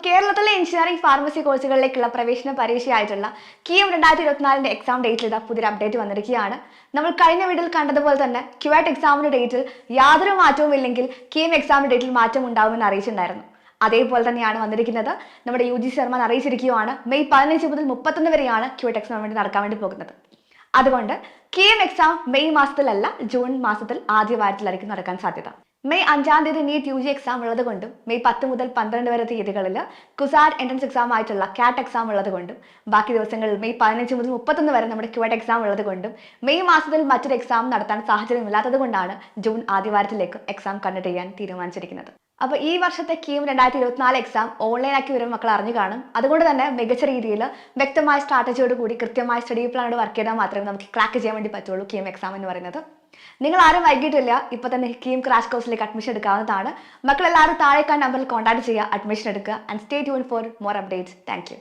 കേരളത്തിലെ engineering pharmacy കോഴ്സുകളിലേക്കുള്ള പ്രവേശന പരീക്ഷയായിട്ടുള്ള KEAM 2024 exam ഡേറ്റിൽ ഇതാ പുതിയൊരു അപ്ഡേറ്റ് വന്നിരിക്കുകയാണ്. നമ്മൾ കഴിഞ്ഞ വീഡിയോയിൽ കണ്ടതുപോലെ തന്നെ ക്യുവാറ്റ് എക്സാമിന്റെ ഡേറ്റിൽ യാതൊരു മാറ്റവും ഇല്ലെങ്കിൽ KEAM എക്സാമിന്റെ ഡേറ്റിൽ മാറ്റം ഉണ്ടാവുമെന്ന് അറിയിച്ചിട്ടുണ്ടായിരുന്നു. അതേപോലെ തന്നെയാണ് വന്നിരിക്കുന്നത്. നമ്മുടെ UGC ചെയർമാൻ അറിയിച്ചിരിക്കുകയാണ് മെയ് 15 മുതൽ 31 വരെയാണ് ക്യുവാറ്റ് എക്സാം വേണ്ടി നടക്കാൻ വേണ്ടി പോകുന്നത്. അതുകൊണ്ട് KEAM എക്സാം മെയ് മാസത്തിലല്ല ജൂൺ മാസത്തിൽ ആദ്യ വാരത്തിലായിരിക്കും നടക്കാൻ സാധ്യത. മെയ് 5-ാം തീയതി നീറ്റ് UG എക്സാം ഉള്ളത് കൊണ്ടും മെയ് 10 മുതൽ 12 വരെ തീയതികളിൽ കുസാറ്റ് എൻട്രൻസ് എക്സാം ആയിട്ടുള്ള കാറ്റ് എക്സാം ഉള്ളത് കൊണ്ടും ബാക്കി ദിവസങ്ങളിൽ മെയ് 15 മുതൽ 31 വരെ നമ്മുടെ ക്യുവാറ്റ് എക്സാം ഉള്ളത് കൊണ്ടും മെയ് മാസത്തിൽ മറ്റൊരു എക്സാം നടത്താൻ സാഹചര്യമില്ലാത്തത് കൊണ്ടാണ് ജൂൺ ആദ്യവാരത്തിലേക്ക് എക്സാം കണ്ടക്ട് ചെയ്യാൻ തീരുമാനിച്ചിരിക്കുന്നത്. അപ്പോൾ ഈ വർഷത്തെ KEAM 2024 എക്സാം ഓൺലൈനാക്കി വരും മക്കൾ അറിഞ്ഞു കാണും. അതുകൊണ്ട് തന്നെ മികച്ച രീതിയിൽ വ്യക്തമായ സ്ട്രാറ്റജിയോട് കൂടി കൃത്യമായ സ്റ്റഡി പ്ലാനോട് വർക്ക് ചെയ്താൽ മാത്രമേ നമുക്ക് ക്രാക്ക് ചെയ്യാൻ വേണ്ടി പറ്റുള്ളൂ KEAM എക്സാം എന്ന് പറയുന്നത്. നിങ്ങൾ ആരും വൈകിട്ടില്ല, ഇപ്പൊ തന്നെ KEAM ക്രാഷ് കോഴ്സിലേക്ക് അഡ്മിഷൻ എടുക്കാവുന്നതാണ്. മക്കളെല്ലാവരും താഴേക്കാ നമ്പറിൽ കോൺടാക്ട് ചെയ്യുക, അഡ്മിഷൻ എടുക്കുക. And stay tune for more updates. Thank you.